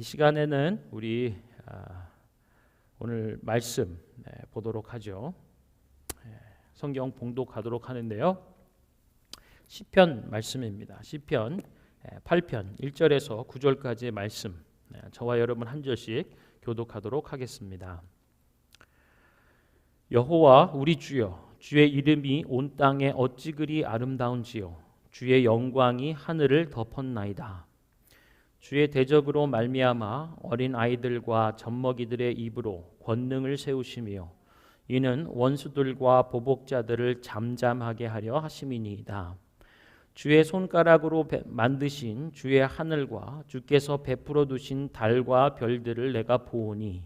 이 시간에는 우리 오늘 말씀 보도록 하죠. 성경 봉독하도록 하는데요. 시편 말씀입니다. 시편 8편 1절에서 9절까지의 말씀, 저와 여러분 한 절씩 교독하도록 하겠습니다. 여호와 우리 주여, 주의 이름이 온 땅에 어찌 그리 아름다운지요. 주의 영광이 하늘을 덮었나이다. 주의 대적으로 말미암아 어린 아이들과 젖먹이들의 입으로 권능을 세우시며 이는 원수들과 보복자들을 잠잠하게 하려 하심이니이다. 주의 손가락으로 만드신 주의 하늘과 주께서 베풀어 두신 달과 별들을 내가 보오니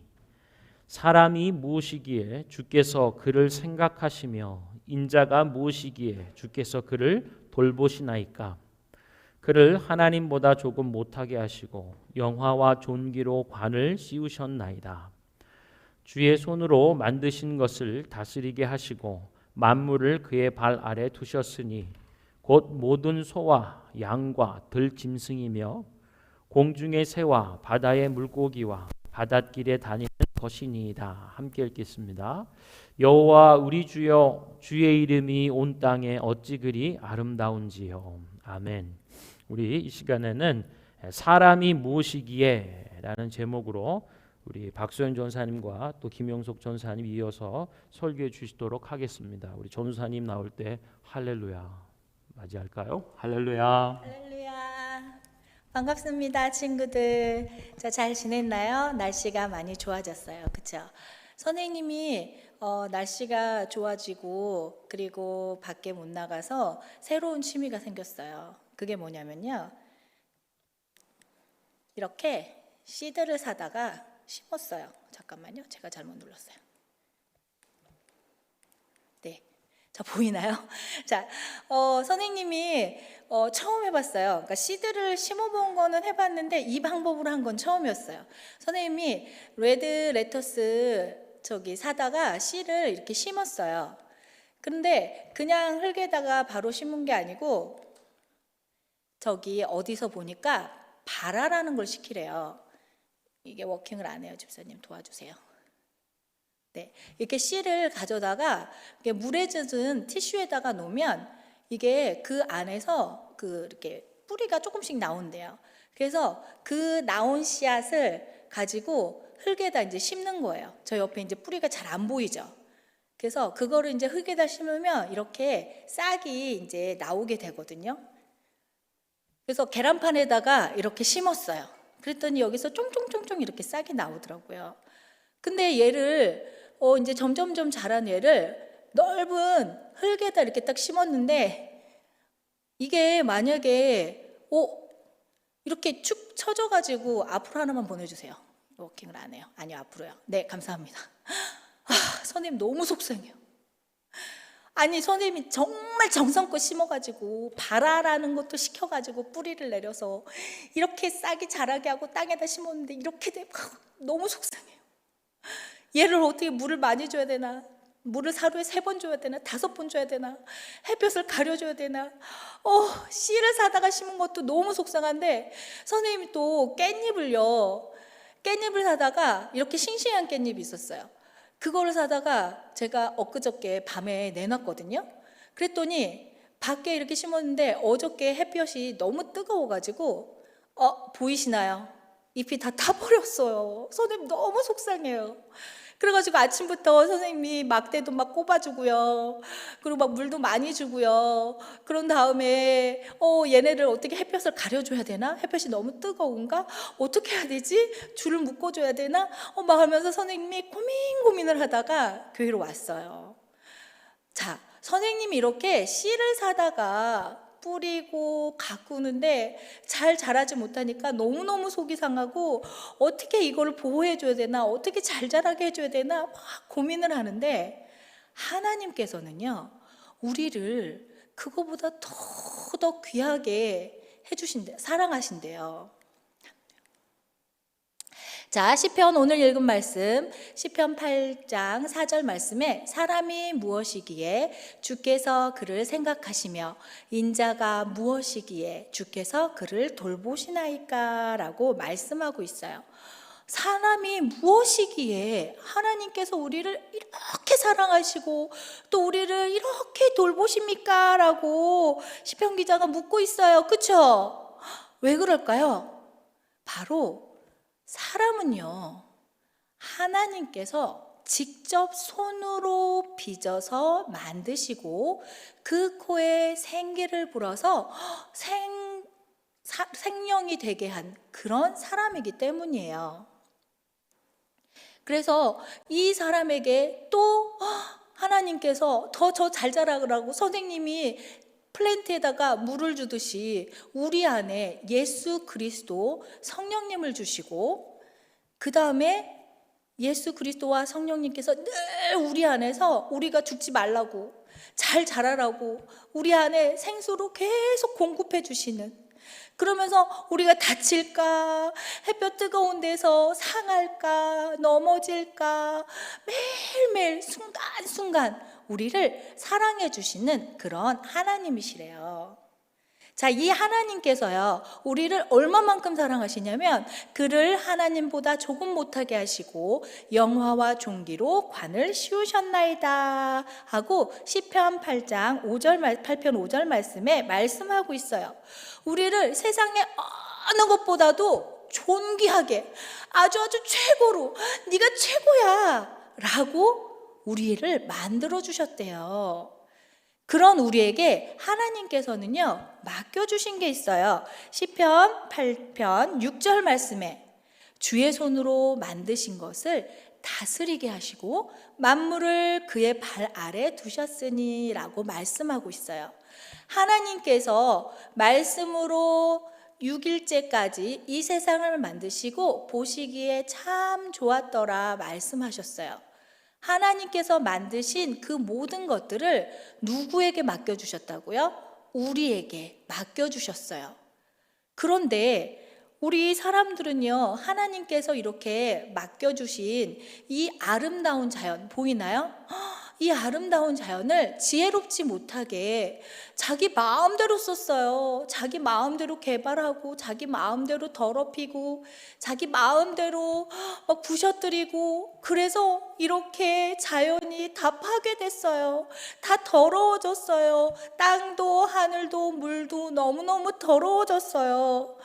사람이 무엇이기에 주께서 그를 생각하시며 인자가 무엇이기에 주께서 그를 돌보시나이까. 그를 하나님보다 조금 못하게 하시고 영화와 존귀로 관을 씌우셨나이다. 주의 손으로 만드신 것을 다스리게 하시고 만물을 그의 발 아래 두셨으니 곧 모든 소와 양과 들짐승이며 공중의 새와 바다의 물고기와 바닷길에 다니는 것이니이다. 함께 읽겠습니다. 여호와 우리 주여, 주의 이름이 온 땅에 어찌 그리 아름다운지요. 아멘. 우리 이 시간에는 사람이 무엇이기에 라는 제목으로 우리 박소연 전사님과 또 김영석 전사님 이어서 설교해 주시도록 하겠습니다. 우리 전사님 나올 때 할렐루야 맞이할까요? 할렐루야. 할렐루야. 반갑습니다, 친구들. 잘 지냈나요? 날씨가 많이 좋아졌어요. 그렇죠? 선생님이 날씨가 좋아지고 그리고 밖에 못 나가서 새로운 취미가 생겼어요. 그게 뭐냐면요, 이렇게 씨들을 사다가 심었어요. 잠깐만요, 제가 잘못 눌렀어요. 네, 자 보이나요? 자, 선생님이 처음 해봤어요. 그러니까 씨들을 심어본 거는 해봤는데 이 방법으로 한 건 처음이었어요. 선생님이 레드 레터스 사다가 씨를 이렇게 심었어요. 그런데 그냥 흙에다가 바로 심은 게 아니고 어디서 보니까 발화라는 걸 시키래요. 이게 워킹을 안 해요. 집사님 도와주세요. 네, 이렇게 씨를 가져다가 물에 젖은 티슈에다가 놓으면 이게 그 안에서 이렇게 뿌리가 조금씩 나온대요. 그래서 그 나온 씨앗을 가지고 흙에다 이제 심는 거예요. 저 옆에 이제 뿌리가 잘 안 보이죠. 그래서 그거를 이제 흙에다 심으면 이렇게 싹이 이제 나오게 되거든요. 그래서 계란판에다가 이렇게 심었어요. 그랬더니 여기서 쫑쫑쫑쫑 이렇게 싹이 나오더라고요. 근데 얘를 이제 점점점 자란 얘를 넓은 흙에다 이렇게 딱 심었는데 이게 만약에 이렇게 축 처져가지고 앞으로 하나만 보내주세요. 워킹을 안 해요. 아니요, 앞으로요. 네, 감사합니다. 선생님 너무 속상해요. 아니, 선생님이 정말 정성껏 심어가지고 발화라는 것도 시켜가지고 뿌리를 내려서 이렇게 싹이 자라게 하고 땅에다 심었는데 이렇게 되면 너무 속상해요. 얘를 어떻게 물을 많이 줘야 되나? 물을 하루에 3번 줘야 되나? 5번 줘야 되나? 햇볕을 가려줘야 되나? 씨를 사다가 심은 것도 너무 속상한데 선생님이 또 깻잎을 사다가 이렇게 싱싱한 깻잎이 있었어요. 그거를 사다가 제가 엊그저께 밤에 내놨거든요. 그랬더니 밖에 이렇게 심었는데 어저께 햇볕이 너무 뜨거워가지고 보이시나요? 잎이 다 타버렸어요. 선생님 너무 속상해요. 그래가지고 아침부터 선생님이 막대도 막 꼽아주고요. 그리고 막 물도 많이 주고요. 그런 다음에 얘네를 어떻게 햇볕을 가려줘야 되나? 햇볕이 너무 뜨거운가? 어떻게 해야 되지? 줄을 묶어줘야 되나? 막 하면서 선생님이 고민을 하다가 교회로 왔어요. 자, 선생님이 이렇게 씨를 사다가 뿌리고 가꾸는데 잘 자라지 못하니까 너무너무 속이 상하고 어떻게 이거를 보호해줘야 되나, 어떻게 잘 자라게 해줘야 되나 막 고민을 하는데 하나님께서는요, 우리를 그거보다 더 귀하게 해주신대요. 사랑하신대요. 자, 시편 오늘 읽은 말씀, 시편 8장 4절 말씀에 사람이 무엇이기에 주께서 그를 생각하시며 인자가 무엇이기에 주께서 그를 돌보시나이까 라고 말씀하고 있어요. 사람이 무엇이기에 하나님께서 우리를 이렇게 사랑하시고 또 우리를 이렇게 돌보십니까? 라고 시편 기자가 묻고 있어요. 그쵸? 왜 그럴까요? 바로 사람은요, 하나님께서 직접 손으로 빚어서 만드시고 그 코에 생기를 불어서 생명이 되게 한 그런 사람이기 때문이에요. 그래서 이 사람에게 또 하나님께서 더 저 잘 자라라고 선생님이 플랜트에다가 물을 주듯이 우리 안에 예수 그리스도 성령님을 주시고 그 다음에 예수 그리스도와 성령님께서 늘 우리 안에서 우리가 죽지 말라고 잘 자라라고 우리 안에 생수로 계속 공급해 주시는, 그러면서 우리가 다칠까, 햇볕 뜨거운 데서 상할까, 넘어질까, 매일매일 순간순간 우리를 사랑해 주시는 그런 하나님이시래요. 자, 이 하나님께서요, 우리를 얼마만큼 사랑하시냐면 그를 하나님보다 조금 못하게 하시고 영화와 존귀로 관을 씌우셨나이다 하고 시편 8편 5절 말씀에 말씀하고 있어요. 우리를 세상의 어느 것보다도 존귀하게 아주 최고로 네가 최고야 라고 우리를 만들어 주셨대요. 그런 우리에게 하나님께서는요, 맡겨주신 게 있어요. 시편 8편 6절 말씀에 주의 손으로 만드신 것을 다스리게 하시고 만물을 그의 발 아래 두셨으니 라고 말씀하고 있어요. 하나님께서 말씀으로 6일째까지 이 세상을 만드시고 보시기에 참 좋았더라 말씀하셨어요. 하나님께서 만드신 그 모든 것들을 누구에게 맡겨주셨다고요? 우리에게 맡겨주셨어요. 그런데 우리 사람들은요, 하나님께서 이렇게 맡겨주신 이 아름다운 자연 보이나요? 이 아름다운 자연을 지혜롭지 못하게 자기 마음대로 썼어요. 자기 마음대로 개발하고 자기 마음대로 더럽히고 자기 마음대로 부셔뜨리고, 그래서 이렇게 자연이 다 파괴됐어요. 다 더러워졌어요. 땅도 하늘도 물도 너무너무 더러워졌어요.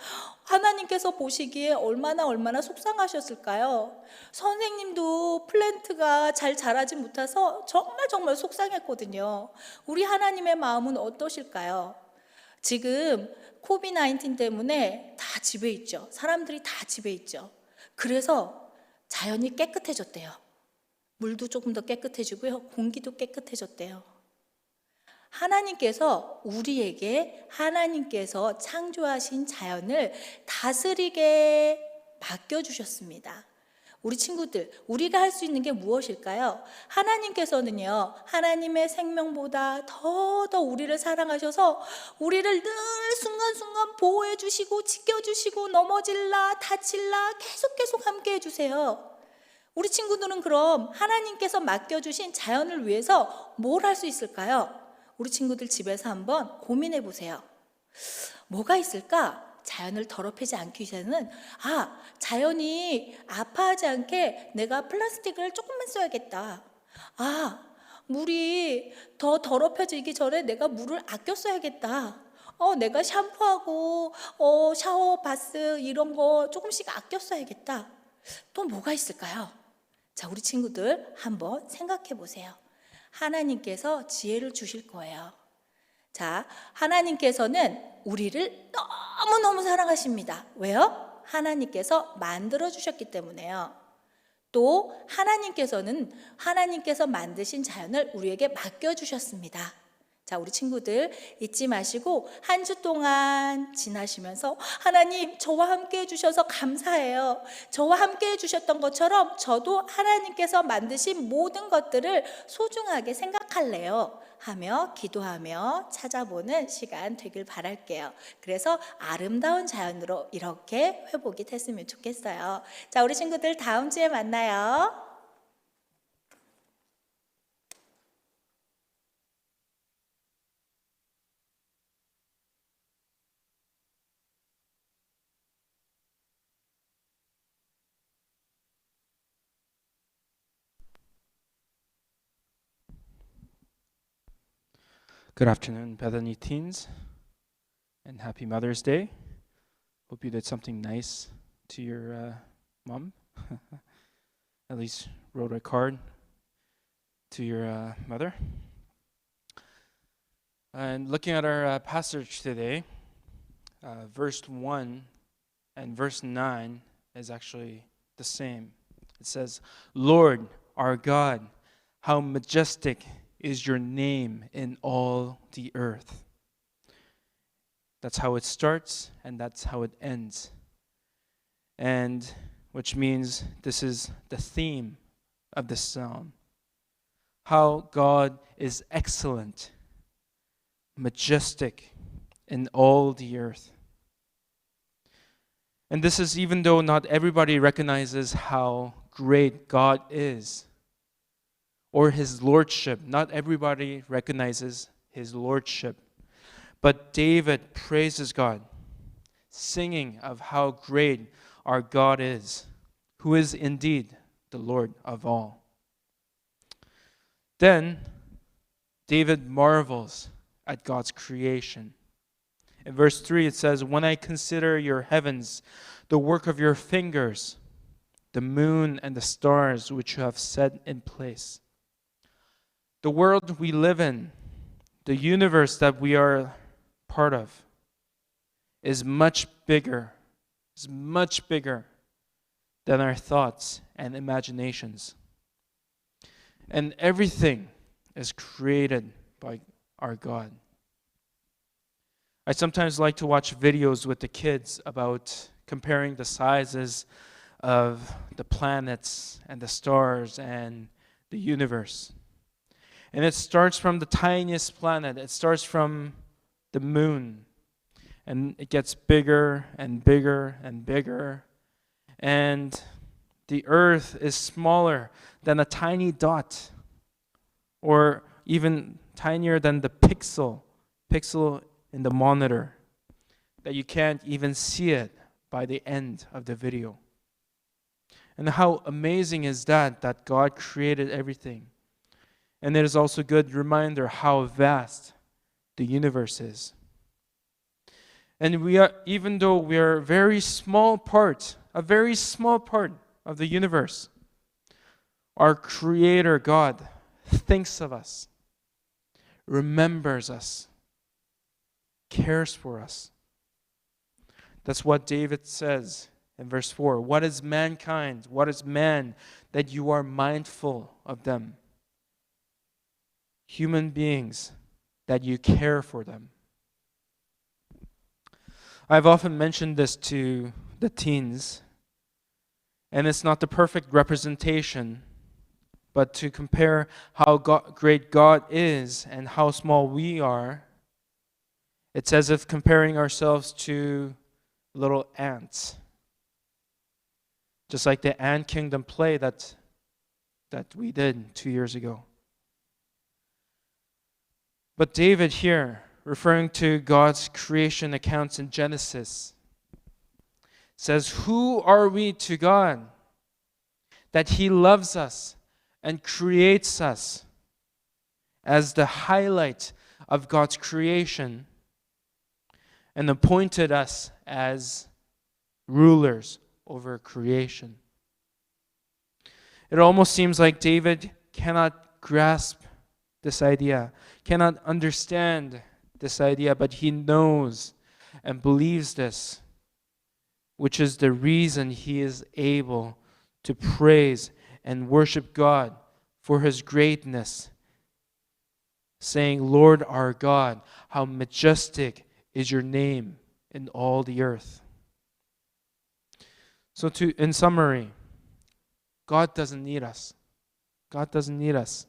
하나님께서 보시기에 얼마나 속상하셨을까요? 선생님도 플랜트가 잘 자라지 못해서 정말 속상했거든요. 우리 하나님의 마음은 어떠실까요? 지금 코비드-19 때문에 다 집에 있죠. 사람들이 다 집에 있죠. 그래서 자연이 깨끗해졌대요. 물도 조금 더 깨끗해지고요. 공기도 깨끗해졌대요. 하나님께서 우리에게 하나님께서 창조하신 자연을 다스리게 맡겨주셨습니다. 우리 친구들, 우리가 할 수 있는 게 무엇일까요? 하나님께서는요, 하나님의 생명보다 더 우리를 사랑하셔서 우리를 늘 순간순간 보호해 주시고 지켜주시고 넘어질라 다칠라 계속 함께 해주세요. 우리 친구들은 그럼 하나님께서 맡겨주신 자연을 위해서 뭘 할 수 있을까요? 우리 친구들 집에서 한번 고민해 보세요. 뭐가 있을까? 자연을 더럽히지 않기 위해서는 자연이 아파하지 않게 내가 플라스틱을 조금만 써야겠다. 물이 더 더럽혀지기 전에 내가 물을 아껴 써야겠다. 내가 샴푸하고 샤워 바스 이런 거 조금씩 아껴 써야겠다. 또 뭐가 있을까요? 자, 우리 친구들 한번 생각해 보세요. 하나님께서 지혜를 주실 거예요. 자, 하나님께서는 우리를 너무너무 사랑하십니다. 왜요? 하나님께서 만들어 주셨기 때문에요. 또 하나님께서는 하나님께서 만드신 자연을 우리에게 맡겨 주셨습니다. 자, 우리 친구들 잊지 마시고 한 주 동안 지나시면서 하나님, 저와 함께 해주셔서 감사해요. 저와 함께 해주셨던 것처럼 저도 하나님께서 만드신 모든 것들을 소중하게 생각할래요 하며 기도하며 찾아보는 시간 되길 바랄게요. 그래서 아름다운 자연으로 이렇게 회복이 됐으면 좋겠어요. 자, 우리 친구들 다음 주에 만나요. Good afternoon, Bethany teens, and happy Mother's Day. Hope you did something nice to your mom. At least wrote a card to your mother. And looking at our passage today, verse 1 and verse 9 is actually the same. It says, Lord, our God, how majestic is your name in all the earth. That's how it starts and that's how it ends. And which means this is the theme of this psalm. How God is excellent, majestic in all the earth. And this is even though not everybody recognizes how great God is, or his lordship. Not everybody recognizes his lordship. But David praises God, singing of how great our God is, who is indeed the Lord of all. Then David marvels at God's creation. In verse 3 it says, When I consider your heavens, the work of your fingers, the moon and the stars which you have set in place. The world we live in, the universe that we are part of, is much bigger than our thoughts and imaginations. And everything is created by our God. I sometimes like to watch videos with the kids about comparing the sizes of the planets and the stars and the universe. And it starts from the tiniest planet. It starts from the moon. And it gets bigger and bigger and bigger. And the earth is smaller than a tiny dot, or even tinier than the pixel in the monitor, that you can't even see it by the end of the video. And how amazing is that God created everything. And it is also a good reminder how vast the universe is. And we are, even though we are a very small part of the universe, our Creator God thinks of us, remembers us, cares for us. That's what David says in verse 4. What is mankind? What is man that you are mindful of them? Human beings, that you care for them. I've often mentioned this to the teens, and it's not the perfect representation, but to compare how great God is and how small we are, it's as if comparing ourselves to little ants. Just like the Ant Kingdom play that we did 2 years ago. But David here, referring to God's creation accounts in Genesis, says, Who are we to God that He loves us and creates us as the highlight of God's creation and appointed us as rulers over creation? It almost seems like David cannot grasp this idea, cannot understand this idea, but he knows and believes this, which is the reason he is able to praise and worship God for His greatness, saying, Lord our God, how majestic is your name in all the earth. So in summary, God doesn't need us. God doesn't need us,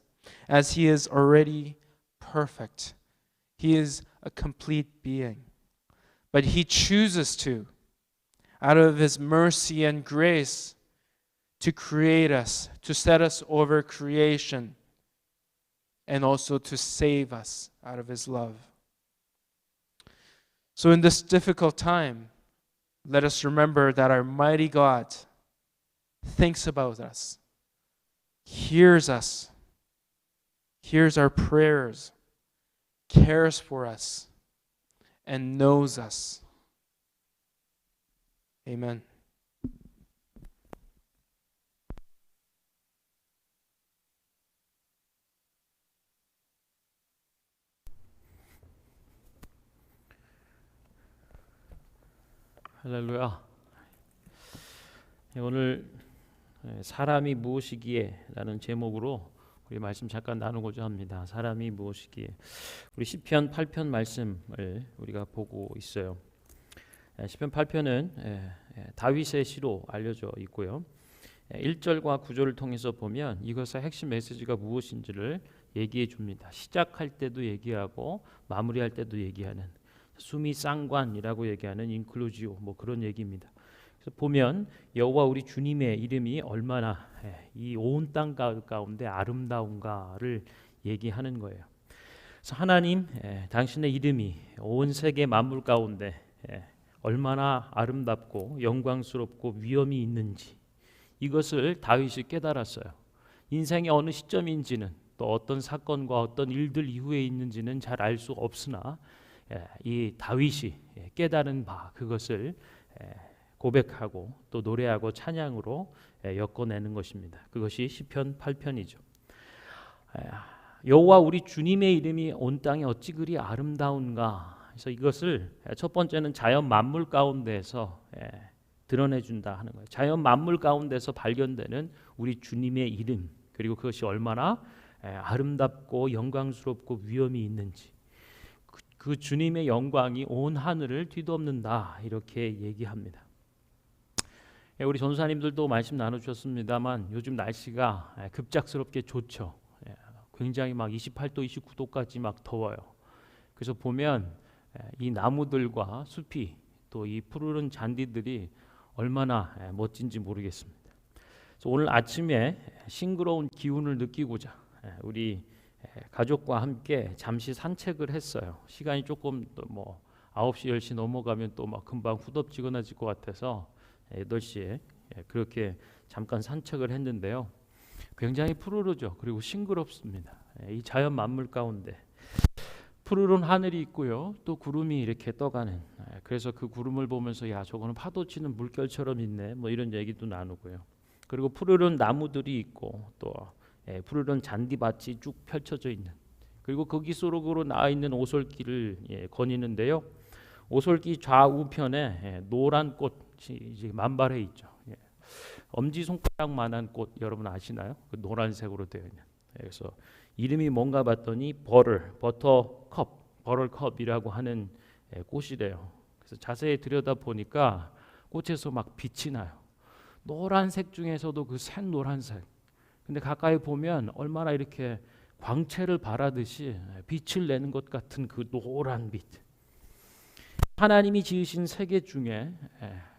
as He is already perfect. He is a complete being. But He chooses to, out of His mercy and grace, to create us, to set us over creation, and also to save us out of His love. So in this difficult time, let us remember that our mighty God thinks about us, hears us, hears our prayers, cares for us, and knows us. Amen. 할렐루야. 오늘 사람이 무엇이기에 라는 제목으로 우리 말씀 잠깐 나누고자 합니다. 사람이 무엇이기에. 우리 시편 8편 말씀을 우리가 보고 있어요. 시편 8편은 다윗의 시로 알려져 있고요. 1절과 9절을 통해서 보면 이것의 핵심 메시지가 무엇인지를 얘기해 줍니다. 시작할 때도 얘기하고 마무리할 때도 얘기하는, 수미 쌍관이라고 얘기하는 인클루지오, 뭐 그런 얘기입니다. 그래서 보면 여호와 우리 주님의 이름이 얼마나 이 온 땅 가운데 아름다운가를 얘기하는 거예요. 그래서 하나님, 당신의 이름이 온 세계 만물 가운데 얼마나 아름답고 영광스럽고 위엄이 있는지, 이것을 다윗이 깨달았어요. 인생의 어느 시점인지는, 또 어떤 사건과 어떤 일들 이후에 있는지는 잘 알 수 없으나 이 다윗이 깨달은 바, 그것을 고백하고 또 노래하고 찬양으로 엮어내는 것입니다. 그것이 시편 8편이죠. 여호와 우리 주님의 이름이 온 땅에 어찌 그리 아름다운가. 그래서 이것을 첫 번째는 자연 만물 가운데서 드러내준다 하는 거예요. 자연 만물 가운데서 발견되는 우리 주님의 이름, 그리고 그것이 얼마나 아름답고 영광스럽고 위엄이 있는지, 그 주님의 영광이 온 하늘을 뒤덮는다, 이렇게 얘기합니다. 우리 전사님들도 말씀 나눠주셨습니다만 요즘 날씨가 급작스럽게 좋죠. 굉장히 막 28도, 29도까지 막 더워요. 그래서 보면 이 나무들과 숲이, 또 이 푸르른 잔디들이 얼마나 멋진지 모르겠습니다. 그래서 오늘 아침에 싱그러운 기운을 느끼고자 우리 가족과 함께 잠시 산책을 했어요. 시간이 조금 뭐 9시, 10시 넘어가면 또 막 금방 후덥지근해질 것 같아서 8시에 그렇게 잠깐 산책을 했는데요. 굉장히 푸르르죠. 그리고 싱그럽습니다. 이 자연 만물 가운데 푸르른 하늘이 있고요. 또 구름이 이렇게 떠가는, 그래서 그 구름을 보면서 야, 저거는 파도 치는 물결처럼 있네, 뭐 이런 얘기도 나누고요. 그리고 푸르른 나무들이 있고 또 푸르른 잔디밭이 쭉 펼쳐져 있는, 그리고 거기 속으로 나와 있는 오솔길을 거니는데요. 오솔길 좌우편에 노란 꽃이 이제 만발해 있죠. 엄지 손가락만한 꽃 여러분 아시나요? 그 노란색으로 되어 있는. 그래서 이름이 뭔가 봤더니 버럴컵이라고 하는 꽃이래요. 그래서 자세히 들여다 보니까 꽃에서 막 빛이 나요. 노란색 중에서도 그 샛노란색. 근데 가까이 보면 얼마나 이렇게 광채를 발하듯이 빛을 내는 것 같은 그 노란 빛. 하나님이 지으신 세계 중에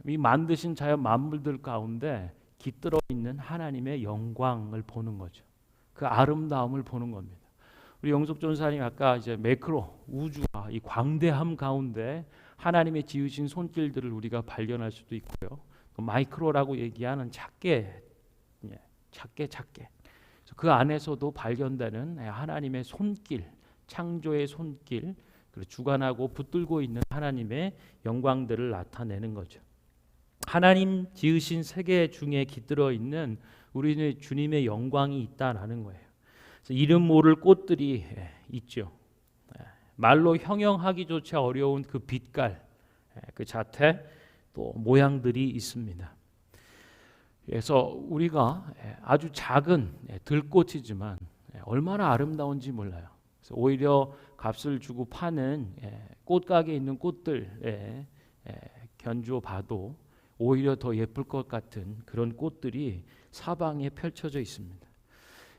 이 만드신 자연 만물들 가운데 깃들어 있는 하나님의 영광을 보는 거죠. 그 아름다움을 보는 겁니다. 우리 영숙 전사님 아까 이제 매크로, 우주와 이 광대함 가운데 하나님의 지으신 손길들을 우리가 발견할 수도 있고요. 또 마이크로라고 얘기하는 작게. 그 안에서도 발견되는 하나님의 손길, 창조의 손길, 그리고 주관하고 붙들고 있는 하나님의 영광들을 나타내는 거죠. 하나님 지으신 세계 중에 깃들어 있는 우리는 주님의 영광이 있다라는 거예요. 그래서 이름 모를 꽃들이 있죠. 말로 형용하기조차 어려운 그 빛깔, 그 자태, 또 모양들이 있습니다. 그래서 우리가 아주 작은 들꽃이지만 얼마나 아름다운지 몰라요. 그래서 오히려 값을 주고 파는 꽃가게에 있는 꽃들에 견주어 봐도 오히려 더 예쁠 것 같은 그런 꽃들이 사방에 펼쳐져 있습니다.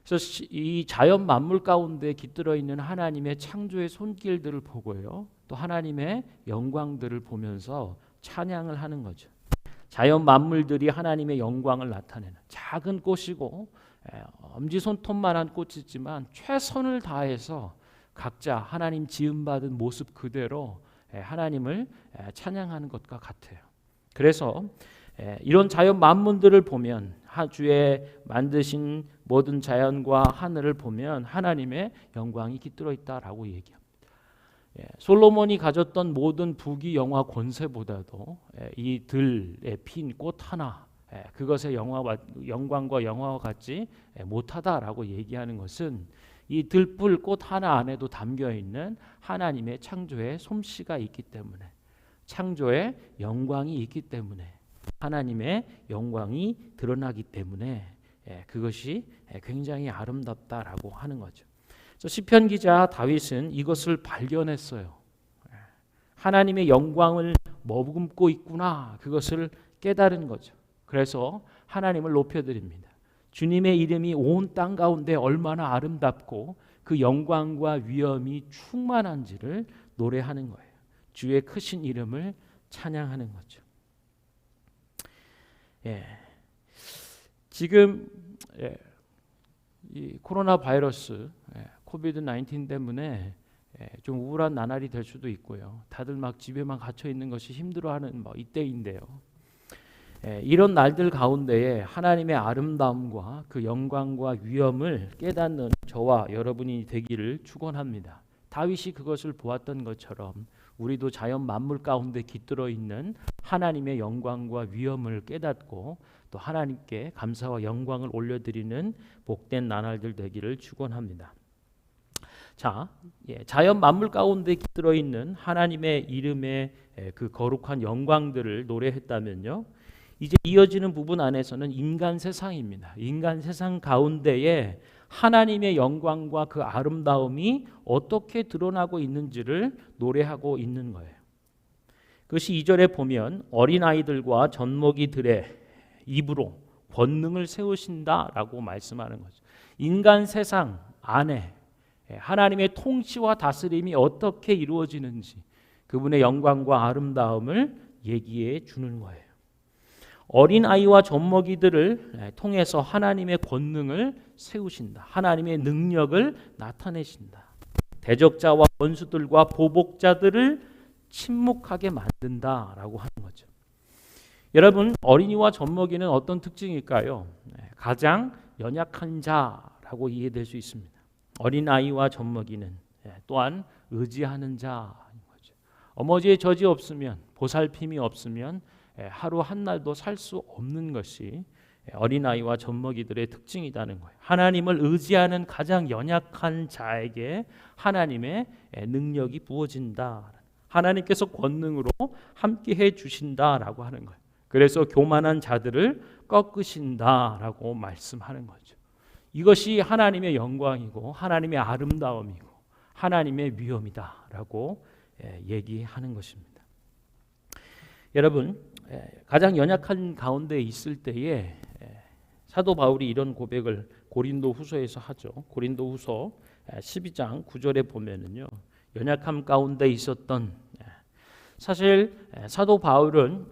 그래서 이 자연 만물 가운데 깃들어 있는 하나님의 창조의 손길들을 보고요, 또 하나님의 영광들을 보면서 찬양을 하는 거죠. 자연 만물들이 하나님의 영광을 나타내는 작은 꽃이고 엄지손톱만한 꽃이지만 최선을 다해서 각자 하나님 지음받은 모습 그대로 하나님을 찬양하는 것과 같아요. 그래서 이런 자연 만물들을 보면, 주의 만드신 모든 자연과 하늘을 보면 하나님의 영광이 깃들어 있다라고 얘기합니다. 솔로몬이 가졌던 모든 부귀 영화 권세보다도 이 들에 핀 꽃 하나, 그것의 영광과 영화와 같지 못하다라고 얘기하는 것은 이 들불 꽃 하나 안에도 담겨 있는 하나님의 창조의 솜씨가 있기 때문에, 창조의 영광이 있기 때문에, 하나님의 영광이 드러나기 때문에 그것이 굉장히 아름답다라고 하는 거죠. 시편 기자 다윗은 이것을 발견했어요. 하나님의 영광을 머금고 있구나, 그것을 깨달은 거죠. 그래서 하나님을 높여드립니다. 주님의 이름이 온 땅 가운데 얼마나 아름답고 그 영광과 위엄이 충만한지를 노래하는 거예요. 주의 크신 이름을 찬양하는 거죠. 지금 이 코로나 바이러스, 코비드 19 때문에 좀 우울한 나날이 될 수도 있고요. 다들 막 집에만 갇혀 있는 것이 힘들어하는 이때인데요. 이런 날들 가운데에 하나님의 아름다움과 그 영광과 위엄을 깨닫는 저와 여러분이 되기를 축원합니다. 다윗이 그것을 보았던 것처럼 우리도 자연 만물 가운데 깃들어 있는 하나님의 영광과 위엄을 깨닫고 또 하나님께 감사와 영광을 올려드리는 복된 나날들 되기를 축원합니다. 자, 자연 만물 가운데 깃들어 있는 하나님의 이름의 그 거룩한 영광들을 노래했다면요, 이제 이어지는 부분 안에서는 인간 세상입니다. 인간 세상 가운데에 하나님의 영광과 그 아름다움이 어떻게 드러나고 있는지를 노래하고 있는 거예요. 그것이 2절에 보면 어린아이들과 젖먹이들의 입으로 권능을 세우신다라고 말씀하는 거죠. 인간 세상 안에 하나님의 통치와 다스림이 어떻게 이루어지는지 그분의 영광과 아름다움을 얘기해 주는 거예요. 어린아이와 젖먹이들을 통해서 하나님의 권능을 세우신다. 하나님의 능력을 나타내신다. 대적자와 원수들과 보복자들을 침묵하게 만든다라고 하는 거죠. 여러분, 어린이와 젖먹이는 어떤 특징일까요? 가장 연약한 자라고 이해될 수 있습니다. 어린아이와 젖먹이는 또한 의지하는 자인 거죠. 어머니의 젖이 없으면, 보살핌이 없으면 하루 한 날도 살 수 없는 것이 어린아이와 젖먹이들의 특징이라는 거예요. 하나님을 의지하는 가장 연약한 자에게 하나님의 능력이 부어진다. 하나님께서 권능으로 함께해 주신다라고 하는 거예요. 그래서 교만한 자들을 꺾으신다라고 말씀하는 거죠. 이것이 하나님의 영광이고 하나님의 아름다움이고 하나님의 위엄이다라고 얘기하는 것입니다. 여러분, 가장 연약한 가운데 있을 때에 사도 바울이 이런 고백을 고린도후서에서 하죠. 고린도후서 12장 9절에 보면은요, 연약함 가운데 있었던, 사실 사도 바울은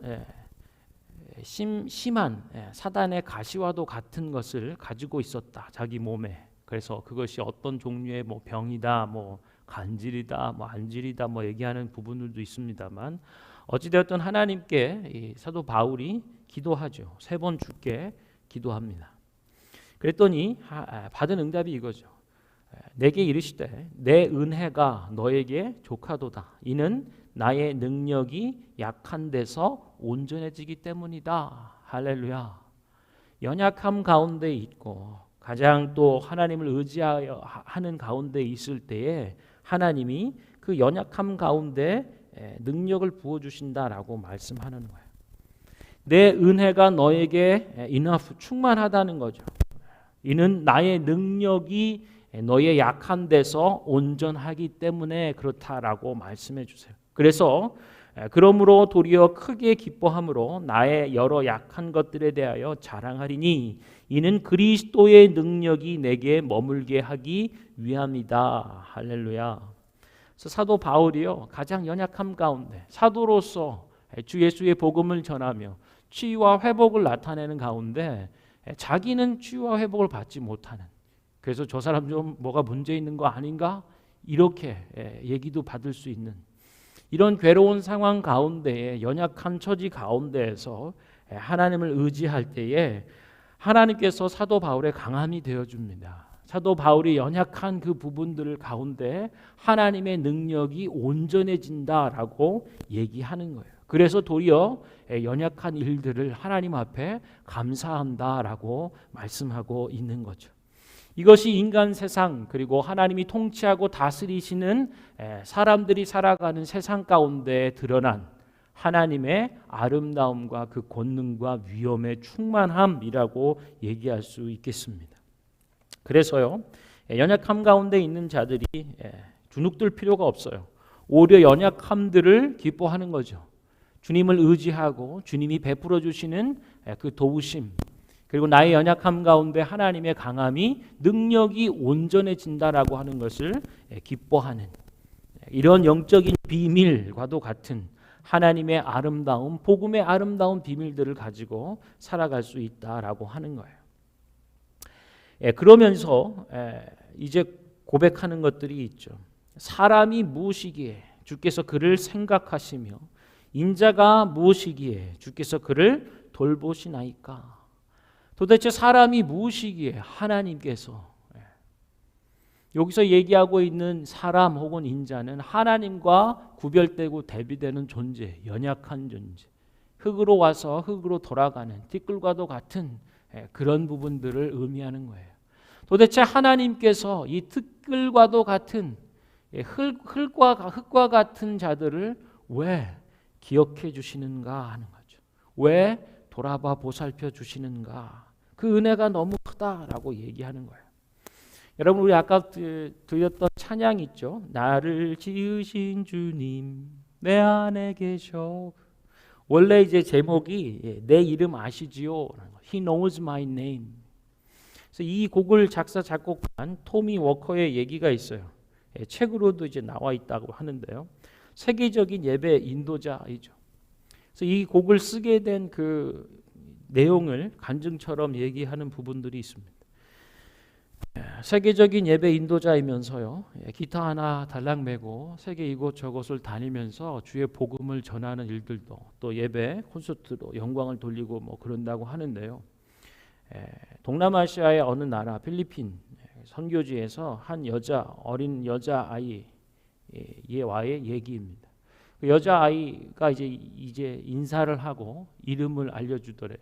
심한 사단의 가시와도 같은 것을 가지고 있었다, 자기 몸에. 그래서 그것이 어떤 종류의 병이다, 간질이다, 안질이다 얘기하는 부분들도 있습니다만, 어찌되었든 하나님께 이 사도 바울이 기도하죠. 3번 죽게 기도합니다. 그랬더니 받은 응답이 이거죠. 내게 이르시되 내 은혜가 너에게 족하도다. 이는 나의 능력이 약한 데서 온전해지기 때문이다. 할렐루야. 연약함 가운데 있고 가장 또 하나님을 의지하여 하는 가운데 있을 때에 하나님이 그 연약함 가운데 능력을 부어주신다라고 말씀하는 거예요. 내 은혜가 너에게 enough, 충만하다는 거죠. 이는 나의 능력이 너의 약한 데서 온전하기 때문에 그렇다라고 말씀해 주세요. 그래서 그러므로 도리어 크게 기뻐함으로 나의 여러 약한 것들에 대하여 자랑하리니 이는 그리스도의 능력이 내게 머물게 하기 위함이다. 할렐루야. 그래서 사도 바울이요 가장 연약함 가운데 사도로서 주 예수의 복음을 전하며 치유와 회복을 나타내는 가운데 자기는 치유와 회복을 받지 못하는, 그래서 저 사람 좀 뭐가 문제 있는 거 아닌가 이렇게 얘기도 받을 수 있는 이런 괴로운 상황 가운데에 연약한 처지 가운데에서 하나님을 의지할 때에 하나님께서 사도 바울의 강함이 되어줍니다. 사도 바울이 연약한 그 부분들 가운데 하나님의 능력이 온전해진다라고 얘기하는 거예요. 그래서 도리어 연약한 일들을 하나님 앞에 감사한다라고 말씀하고 있는 거죠. 이것이 인간 세상 그리고 하나님이 통치하고 다스리시는 사람들이 살아가는 세상 가운데 드러난 하나님의 아름다움과 그 권능과 위엄의 충만함이라고 얘기할 수 있겠습니다. 그래서요 연약함 가운데 있는 자들이 주눅들 필요가 없어요. 오히려 연약함들을 기뻐하는 거죠. 주님을 의지하고 주님이 베풀어 주시는 그 도우심, 그리고 나의 연약함 가운데 하나님의 강함이 능력이 온전해진다라고 하는 것을 기뻐하는 이런 영적인 비밀과도 같은 하나님의 아름다움, 복음의 아름다운 비밀들을 가지고 살아갈 수 있다라고 하는 거예요. 그러면서 이제 고백하는 것들이 있죠. 사람이 무엇이기에 주께서 그를 생각하시며 인자가 무엇이기에 주께서 그를 돌보시나이까. 도대체 사람이 무엇이기에 하나님께서, 여기서 얘기하고 있는 사람 혹은 인자는 하나님과 구별되고 대비되는 존재, 연약한 존재, 흙으로 와서 흙으로 돌아가는 티끌과도 같은 그런 부분들을 의미하는 거예요. 도대체 하나님께서 이 티끌과도 같은 흙과 같은 자들을 왜 기억해 주시는가 하는 거죠. 왜 돌아봐 보살펴 주시는가. 그 은혜가 너무 크다라고 얘기하는 거예요. 여러분 우리 아까 드렸던 찬양 있죠. 나를 지으신 주님 내 안에 계셔. 원래 이제 제목이 내 이름 아시지요? He knows my name. 그래서 이 곡을 작사 작곡한 토미 워커의 얘기가 있어요. 책으로도 이제 나와 있다고 하는데요. 세계적인 예배 인도자이죠. 그래서 이 곡을 쓰게 된 그 내용을 간증처럼 얘기하는 부분들이 있습니다. 세계적인 예배 인도자이면서요, 기타 하나 달랑 메고 세계 이곳저곳을 다니면서 주의 복음을 전하는 일들도 또 예배 콘서트로 영광을 돌리고 뭐 그런다고 하는데요. 동남아시아의 어느 나라 필리핀 선교지에서 한 어린 여자 아이와의 얘기입니다. 그 여자 아이가 이제 인사를 하고 이름을 알려주더래요.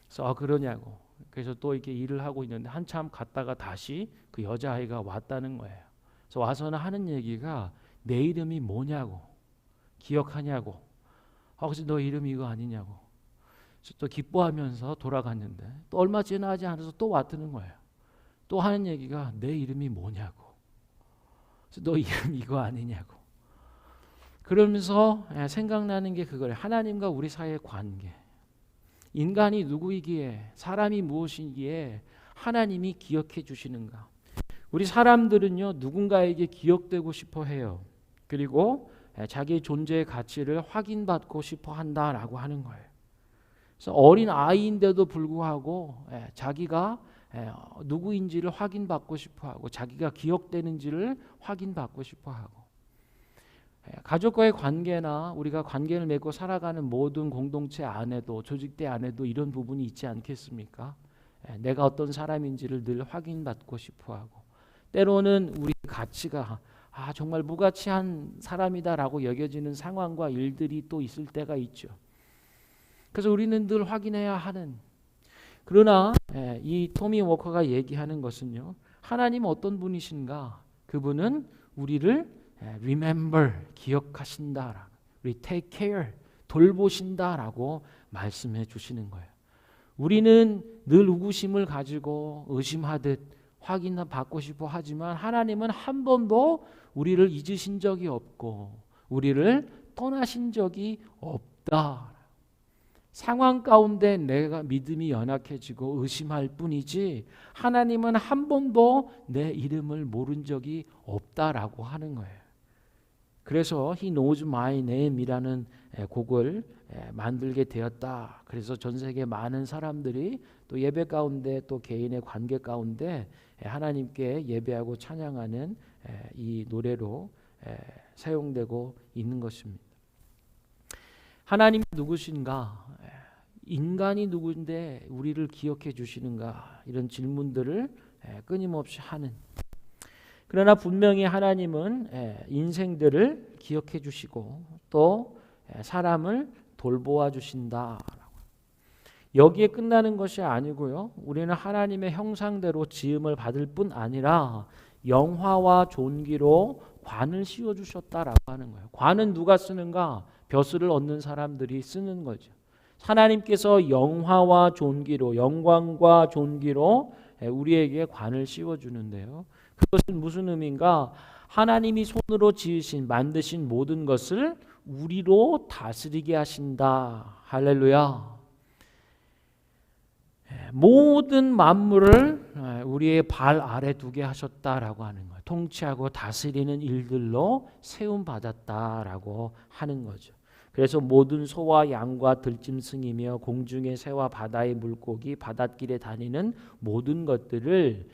그래서 그러냐고. 그래서 또 이렇게 일을 하고 있는데 한참 갔다가 다시 그 여자 아이가 왔다는 거예요. 그래서 와서는 하는 얘기가 내 이름이 뭐냐고, 기억하냐고. 그래서 너 이름이 이거 아니냐고. 그래서 또 기뻐하면서 돌아갔는데 또 얼마 지나지 않아서 또 왔다는 거예요. 또 하는 얘기가 내 이름이 뭐냐고. 그래서 너 이름 이거 아니냐고. 그러면서 생각나는 게 그거예요. 하나님과 우리 사이의 관계. 인간이 누구이기에, 사람이 무엇이기에 하나님이 기억해 주시는가. 우리 사람들은요 누군가에게 기억되고 싶어 해요. 그리고 자기의 존재의 가치를 확인받고 싶어 한다라고 하는 거예요. 그래서 어린 아이인데도 불구하고 자기가 누구인지를 확인받고 싶어 하고 자기가 기억되는지를 확인받고 싶어 하고, 가족과의 관계나 우리가 관계를 맺고 살아가는 모든 공동체 안에도 조직대 안에도 이런 부분이 있지 않겠습니까? 내가 어떤 사람인지를 늘 확인받고 싶어하고, 때로는 우리 가치가 정말 무가치한 사람이다라고 여겨지는 상황과 일들이 또 있을 때가 있죠. 그래서 우리는 늘 확인해야 하는, 그러나 이 토미 워커가 얘기하는 것은요, 하나님 어떤 분이신가? 그분은 우리를 remember, 기억하신다. 우리 take care, 돌보신다라고 말씀해 주시는 거예요. 우리는 늘 의구심을 가지고 의심하듯 확인받고 싶어 하지만 하나님은 한 번도 우리를 잊으신 적이 없고 우리를 떠나신 적이 없다. 상황 가운데 내가 믿음이 연약해지고 의심할 뿐이지 하나님은 한 번도 내 이름을 모른 적이 없다라고 하는 거예요. 그래서 He knows my name이라는 곡을 만들게 되었다. 그래서 전 세계 많은 사람들이 또 예배 가운데 또 개인의 관계 가운데 하나님께 예배하고 찬양하는 이 노래로 사용되고 있는 것입니다. 하나님이 누구신가? 인간이 누구인데 우리를 기억해 주시는가? 이런 질문들을 끊임없이 하는. 그러나 분명히 하나님은 인생들을 기억해 주시고 또 사람을 돌보아 주신다. 여기에 끝나는 것이 아니고요. 우리는 하나님의 형상대로 지음을 받을 뿐 아니라 영화와 존귀로 관을 씌워 주셨다라고 하는 거예요. 관은 누가 쓰는가? 벼슬을 얻는 사람들이 쓰는 거죠. 하나님께서 영화와 존귀로, 영광과 존귀로 우리에게 관을 씌워 주는데요. 그것은 무슨 의미인가? 하나님이 손으로 지으신 만드신 모든 것을 우리로 다스리게 하신다. 할렐루야. 모든 만물을 우리의 발 아래 두게 하셨다라고 하는 거예요. 통치하고 다스리는 일들로 세움 받았다라고 하는 거죠. 그래서 모든 소와 양과 들짐승이며 공중의 새와 바다의 물고기, 바닷길에 다니는 모든 것들을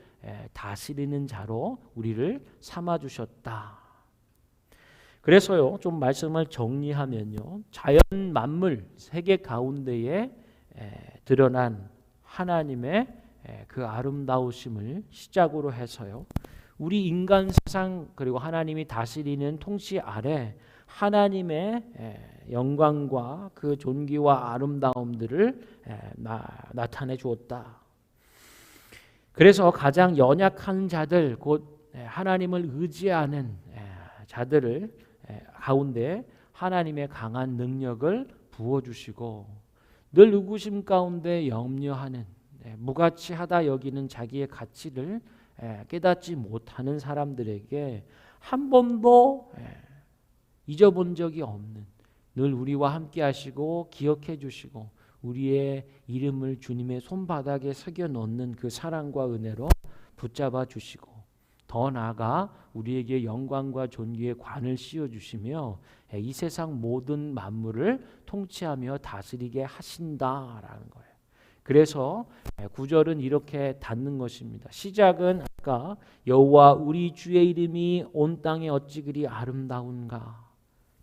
다스리는 자로 우리를 삼아 주셨다. 그래서요, 좀 말씀을 정리하면요, 자연 만물 세계 가운데에 드러난 하나님의 그 아름다우심을 시작으로 해서요, 우리 인간 세상 그리고 하나님이 다스리는 통치 아래 하나님의 영광과 그 존귀와 아름다움들을 나타내 주었다. 그래서 가장 연약한 자들, 곧 하나님을 의지하는 자들을 가운데 하나님의 강한 능력을 부어주시고 늘 의구심 가운데 염려하는, 무가치하다 여기는 자기의 가치를 깨닫지 못하는 사람들에게 한 번도 잊어본 적이 없는, 늘 우리와 함께 하시고 기억해 주시고 우리의 이름을 주님의 손바닥에 새겨 놓는 그 사랑과 은혜로 붙잡아 주시고 더 나아가 우리에게 영광과 존귀의 관을 씌워 주시며 이 세상 모든 만물을 통치하며 다스리게 하신다라는 거예요. 그래서 9절은 이렇게 닫는 것입니다. 시작은 아까 여호와 우리 주의 이름이 온 땅에 어찌 그리 아름다운가,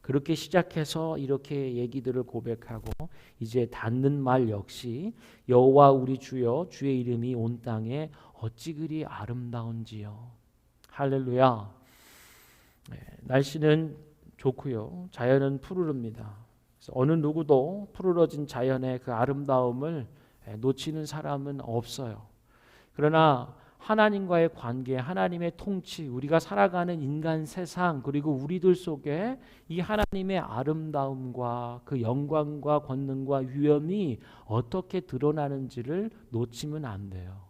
그렇게 시작해서 이렇게 얘기들을 고백하고 이제 닫는 말 역시 여호와 우리 주여 주의 이름이 온 땅에 어찌 그리 아름다운지요. 할렐루야. 날씨는 좋고요, 자연은 푸르릅니다. 그래서 어느 누구도 푸르러진 자연의 그 아름다움을 놓치는 사람은 없어요. 그러나 하나님과의 관계, 하나님의 통치, 우리가 살아가는 인간 세상 그리고 우리들 속에 이 하나님의 아름다움과 그 영광과 권능과 위엄이 어떻게 드러나는지를 놓치면 안 돼요.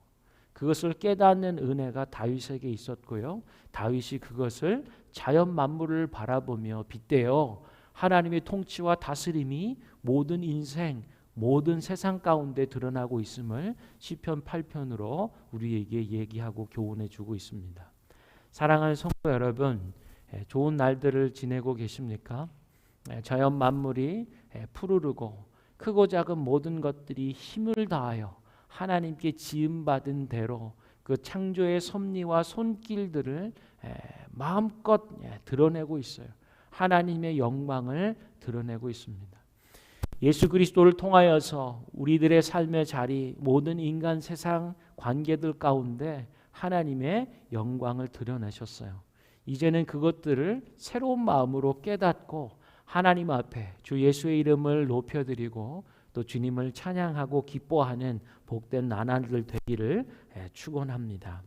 그것을 깨닫는 은혜가 다윗에게 있었고요, 다윗이 그것을 자연 만물을 바라보며 빗대어 하나님의 통치와 다스림이 모든 인생, 모든 세상 가운데 드러나고 있음을 시편 8편으로 우리에게 얘기하고 교훈해 주고 있습니다. 사랑하는 성도 여러분, 좋은 날들을 지내고 계십니까? 자연 만물이 푸르르고 크고 작은 모든 것들이 힘을 다하여 하나님께 지음받은 대로 그 창조의 섭리와 손길들을 마음껏 드러내고 있어요. 하나님의 영광을 드러내고 있습니다. 예수 그리스도를 통하여서 우리들의 삶의 자리, 모든 인간 세상 관계들 가운데 하나님의 영광을 드러내셨어요. 이제는 그것들을 새로운 마음으로 깨닫고 하나님 앞에 주 예수의 이름을 높여드리고 또 주님을 찬양하고 기뻐하는 복된 나날들 되기를 축원합니다.